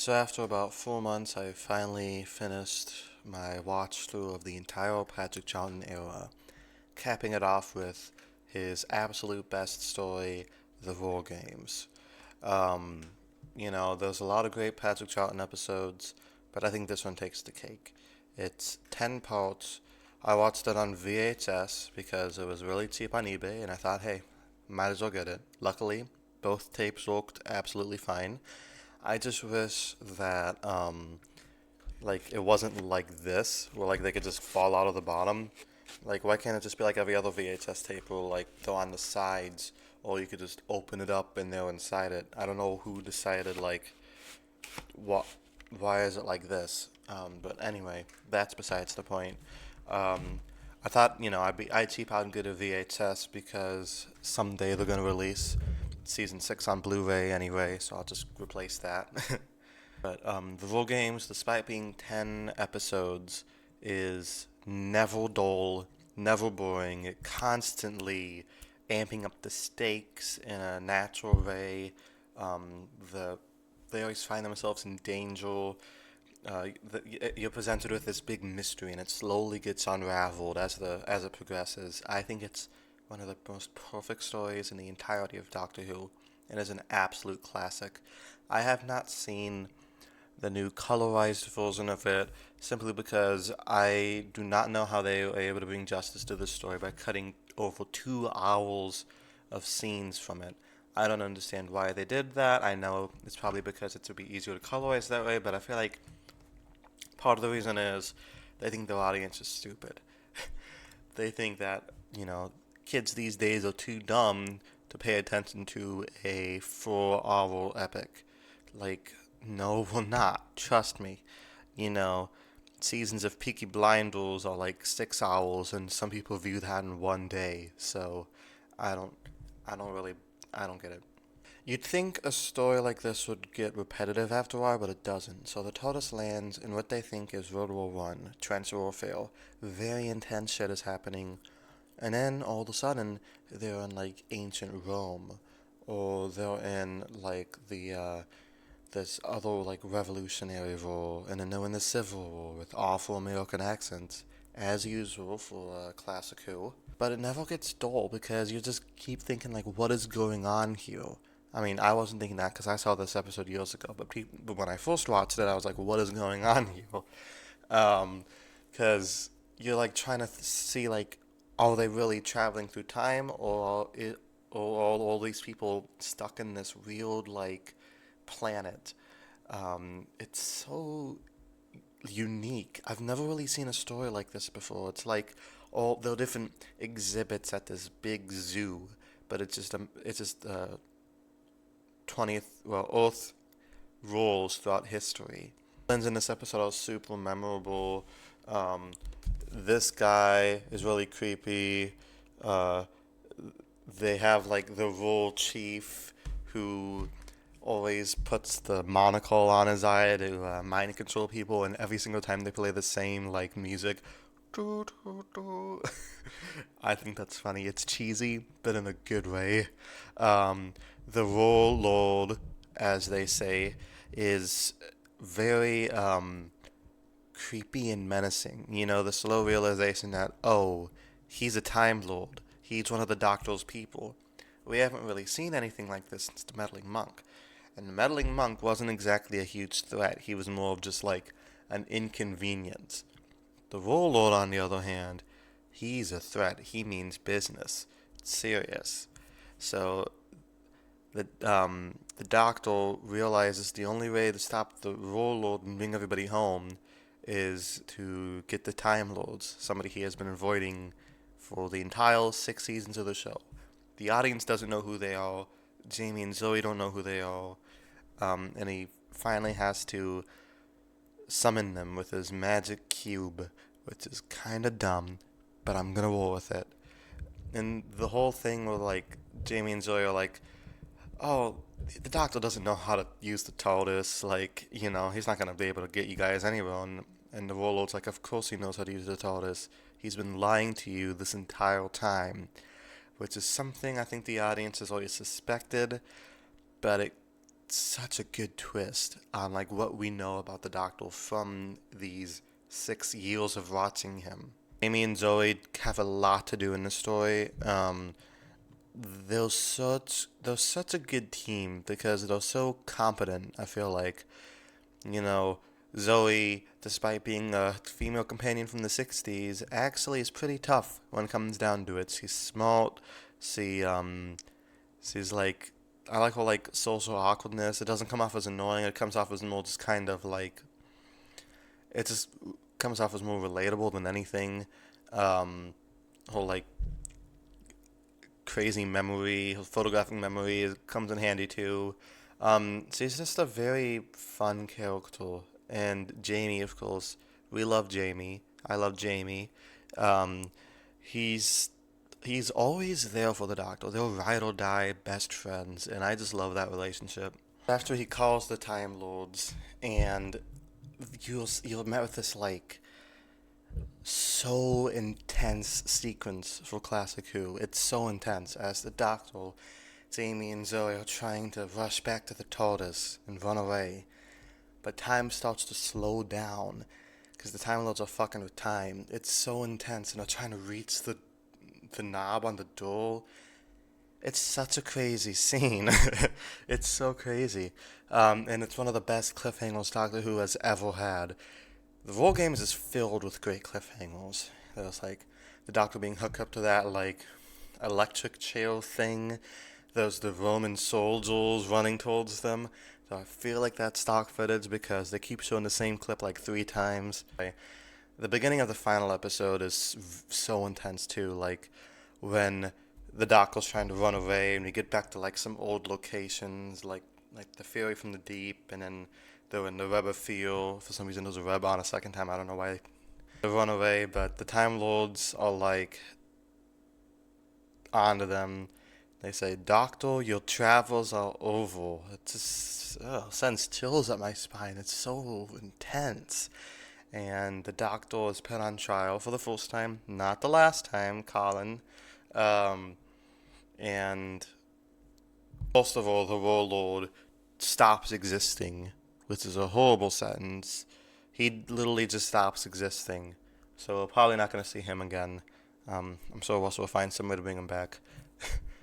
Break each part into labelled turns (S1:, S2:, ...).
S1: So after about 4 months, I finally finished my watch through of the entire Patrick Troughton era, capping it off with his absolute best story, The War Games. Um, there's a lot of great Patrick Troughton episodes, but I think this one takes the cake. It's 10 parts. I watched it on VHS because it was really cheap on eBay, and I thought, hey, might as well get it. Luckily, both tapes worked absolutely fine. I just wish that like it wasn't like this, where like they could just fall out of the bottom. Like why can't it just be like every other VHS tape, where like they're on the sides, or you could just open it up and they're inside it. I don't know who decided like what, why is it like this? But anyway, that's besides the point. Um, I thought I'd cheap out and get a VHS because someday they're gonna release season 6 on Blu-ray anyway, so I'll just replace that. But the War Games, despite being 10 episodes, is never dull, never boring. It constantly amping up the stakes in a natural way. The They always find themselves in danger. You're presented with this big mystery, and it slowly gets unraveled as it progresses. I think it's one of the most perfect stories in the entirety of Doctor Who, and is an absolute classic. I have not seen the new colorized version of it simply because I do not know how they were able to bring justice to this story by cutting over 2 hours of scenes from it. I don't understand why they did that. I know it's probably because it would be easier to colorize that way, but I feel like part of the reason is they think their audience is stupid. They think that, kids these days are too dumb to pay attention to a 4 hour epic. Like, no, we're not. Trust me. You know, seasons of Peaky Blinders are like 6 hours, and some people view that in one day. So, I don't, I don't really, I don't get it. You'd think a story like this would get repetitive after a while, but it doesn't. So the TARDIS lands in what they think is World War One, trench warfare. Very intense shit is happening, and then all of a sudden they're in like ancient Rome, or they're in like the this other like revolutionary war, and then they're in the Civil War with awful American accents, as usual for classic Who. But it never gets dull because you just keep thinking like, what is going on here? I mean, I wasn't thinking that because I saw this episode years ago, but when I first watched it, I was like, what is going on here? Because you're like trying to see like, are they really traveling through time, or are all these people stuck in this weird like planet? It's so unique. I've never really seen a story like this before. It's like all the different exhibits at this big zoo, but it's just 20th, well, Earth rules throughout history. Villains in this episode are super memorable. Um, this guy is really creepy. Uh, they have like the rule chief who always puts the monocle on his eye to mind control people, and every single time they play the same like music, doo, doo, doo. I think that's funny. It's cheesy, but in a good way. The role lord, as they say, is very creepy and menacing. You know, the slow realization that, oh, he's a Time Lord. He's one of the Doctor's people. We haven't really seen anything like this since the Meddling Monk. And the Meddling Monk wasn't exactly a huge threat. He was more of just like an inconvenience. The Warlord, on the other hand, he's a threat. He means business. It's serious. So the Doctor realizes the only way to stop the Warlord and bring everybody home is to get the Time Lords, somebody he has been avoiding for the entire 6 seasons of the show. The audience doesn't know who they are. Jamie and Zoe don't know who they are. And he finally has to summon them with his magic cube, which is kind of dumb, but I'm gonna roll with it. And the whole thing with like Jamie and Zoe are like, oh, the doctor doesn't know how to use the TARDIS. Like, he's not gonna be able to get you guys anywhere. And the warlord's like, of course he knows how to use the TARDIS. He's been lying to you this entire time, which is something I think the audience has always suspected, but it such a good twist on like what we know about the Doctor from these 6 years of watching him. Amy and Zoe have a lot to do in the story. They're such a good team because they're so competent. I feel like, you know, Zoe, despite being a female companion from the '60s, actually is pretty tough when it comes down to it. She's smart. She's like, I like her like social awkwardness. It doesn't come off as annoying. It comes off as more just kind of like, it just comes off as more relatable than anything. Um, her like crazy memory, her photographic memory comes in handy too. She's just a very fun character. And Jamie, of course, we love Jamie. I love Jamie. Um, he's he's always there for the Doctor. They're ride or die best friends, and I just love that relationship. After he calls the Time Lords, and you'll met with this like so intense sequence for Classic Who. It's so intense as the Doctor, Jamie and Zoe are trying to rush back to the TARDIS and run away, but time starts to slow down because the Time Lords are fucking with time. It's so intense, and they're trying to reach the knob on the door. It's such a crazy scene. It's so crazy. And it's one of the best cliffhangers Doctor Who has ever had. The War Games is filled with great cliffhangers. There's like the Doctor being hooked up to that like electric chair thing. There's the Roman soldiers running towards them. So I feel like that's stock footage because they keep showing the same clip like 3 times. The beginning of the final episode is so intense too. Like when the Doctor's trying to run away, and we get back to like some old locations, like the Fury from the Deep, and then they're in the Rubber Field. For some reason, there's a Rub on a second time. I don't know why they run away, but the Time Lords are like onto them. They say, "Doctor, your travels are over." It just sends chills up my spine. It's so intense. And the Doctor is put on trial for the first time, not the last time, Colin. Um, and most of all, the Warlord stops existing, which is a horrible sentence. He literally just stops existing. So we're probably not going to see him again. I'm sure Russell will find some way to bring him back.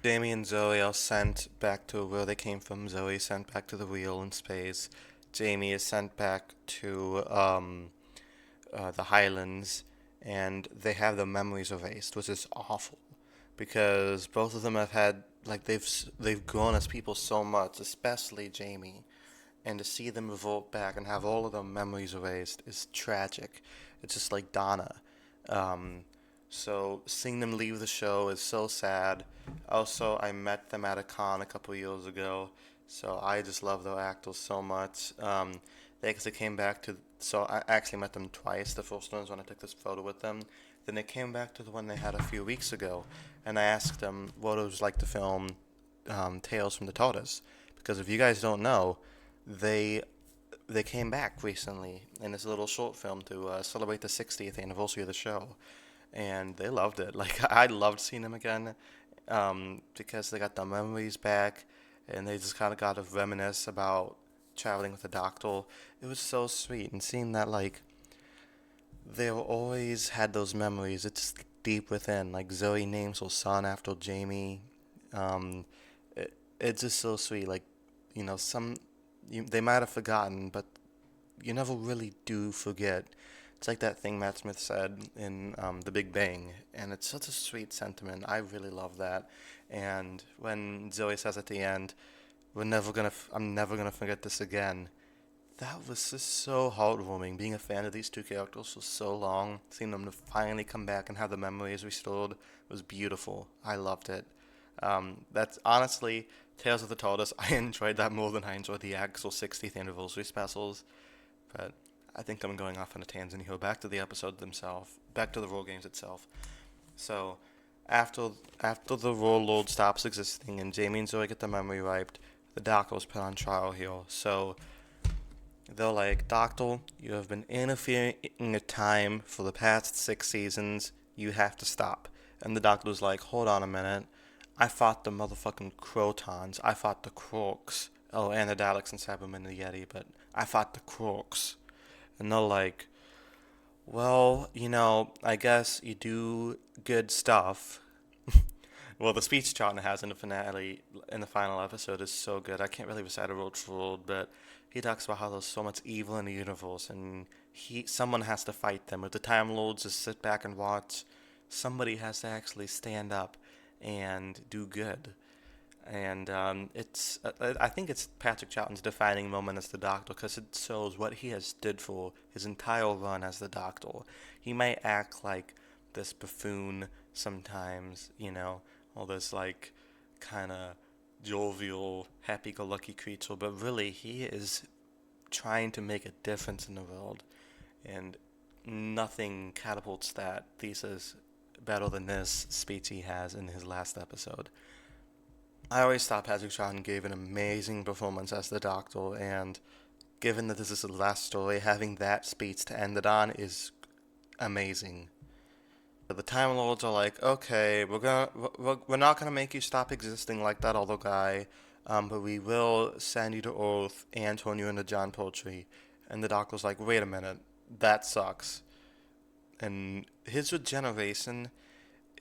S1: Jamie and Zoe are sent back to where they came from. Zoe is sent back to the wheel in space. Jamie is sent back to the Highlands, and they have their memories erased, which is awful because both of them have had like they've grown as people so much, especially Jamie, and to see them revert back and have all of their memories erased is tragic. It's just like Donna. Um, so seeing them leave the show is so sad. Also, I met them at a con a couple years ago, so I just love their actors so much. They actually came back to, so I actually met them twice. The first one was when I took this photo with them. Then they came back to the one they had a few weeks ago, and I asked them what it was like to film Tales from the TARDIS, because if you guys don't know, they they came back recently in this little short film to celebrate the 60th anniversary of the show, and they loved it. Like I loved seeing them again, because they got their memories back, and they just kind of got to reminisce about traveling with the Doctor. It was so sweet, and seeing that like they always had those memories. It's deep within. Like Zoe names her son after Jamie. Um, it's just so sweet. Like, they might have forgotten, but you never really do forget. It's like that thing Matt Smith said in The Big Bang, and it's such a sweet sentiment. I really love that. And when Zoe says at the end, I'm never gonna forget this again." That was just so heartwarming. Being a fan of these two characters for so long, seeing them to finally come back and have the memories restored was beautiful. I loved it. That's honestly Tales of the TARDIS. I enjoyed that more than I enjoyed the actual 60th anniversary specials. But I think I'm going off on a tangent here. Back to the episode themselves. Back to the role games itself. So, after after the Warlord stops existing and Jamie and Zoe get the memory wiped, the Doctor was put on trial here. So they're like, "Doctor, you have been interfering in time for the past 6 seasons. You have to stop." And the Doctor's like, "Hold on a minute. I fought the motherfucking Crotons. I fought the Croaks. oh, and the Daleks and Cybermen and the Yeti, but I fought the Kroaks. And they're like, well, I guess you do good stuff. Well, the speech Charlton has in the finale, in the final episode, is so good. I can't really recite a roach rule, but he talks about how there's so much evil in the universe, and someone has to fight them. If the Time Lords just sit back and watch, somebody has to actually stand up and do good. And I think it's Patrick Troughton's defining moment as the Doctor because it shows what he has did for his entire run as the Doctor. He might act like this buffoon sometimes, all this like kind of jovial, happy-go-lucky creature, but really he is trying to make a difference in the world, and nothing catapults that thesis better than this speech he has in his last episode. I always thought Patrick Troughton gave an amazing performance as the Doctor, and given that this is the last story, having that speech to end it on is amazing. The Time Lords are like, okay, we're not gonna make you stop existing like that other guy, but we will send you to Earth and turn you into John Pertwee. And the Doctor's like, wait a minute, that sucks. And his regeneration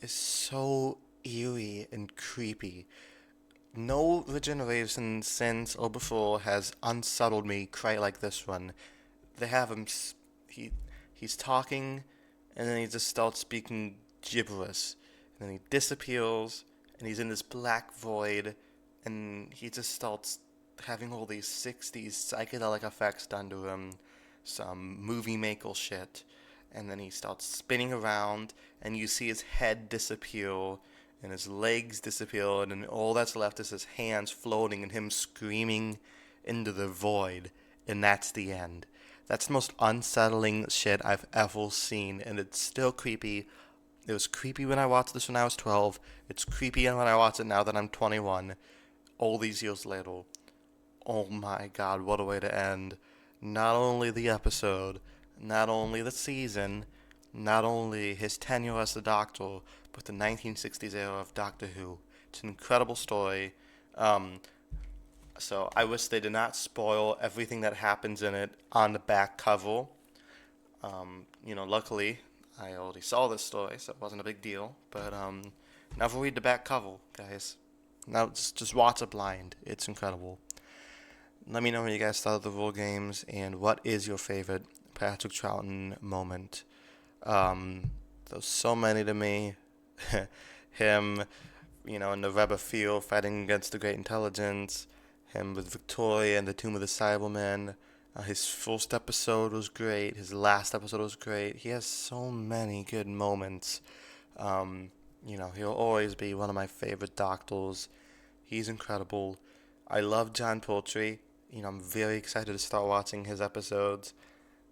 S1: is so eerie and creepy. No regeneration since or before has unsettled me quite like this one. They have him, he's talking, and then he just starts speaking gibberish, and then he disappears, and he's in this black void, and he just starts having all these 60s psychedelic effects done to him, some movie maker shit, and then he starts spinning around, and you see his head disappear, and his legs disappear, and then all that's left is his hands floating and him screaming into the void, and that's the end. That's the most unsettling shit I've ever seen, and it's still creepy. It was creepy when I watched this when I was 12. It's creepy when I watch it now that I'm 21, all these years later. Oh my god, what a way to end. Not only the episode, not only the season, not only his tenure as the Doctor, but the 1960s era of Doctor Who. It's an incredible story. So I wish they did not spoil everything that happens in it on the back cover. Luckily, I already saw this story, so it wasn't a big deal. But never read the back cover, guys. Now just watch it blind. It's incredible. Let me know what you guys thought of the role games and what is your favorite Patrick Troughton moment. There's so many to me. Him, in the Rebel field fighting against the Great Intelligence. Him with Victoria and the Tomb of the Cybermen. His first episode was great. His last episode was great. He has so many good moments. He'll always be one of my favorite Doctors. He's incredible. I love John Pertwee. I'm very excited to start watching his episodes.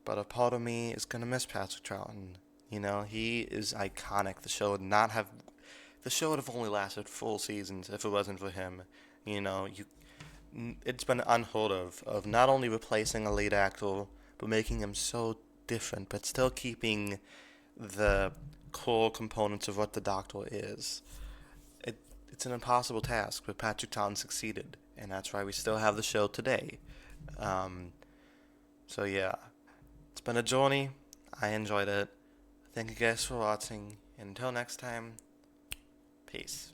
S1: But a part of me is gonna miss Patrick Troughton. He is iconic. The show would have only lasted 4 seasons if it wasn't for him. It's been unheard of not only replacing a lead actor, but making him so different, but still keeping the core components of what the Doctor is. It's an impossible task, but Patrick Troughton succeeded, and that's why we still have the show today. So yeah, it's been a journey. I enjoyed it. Thank you guys for watching, and until next time, peace.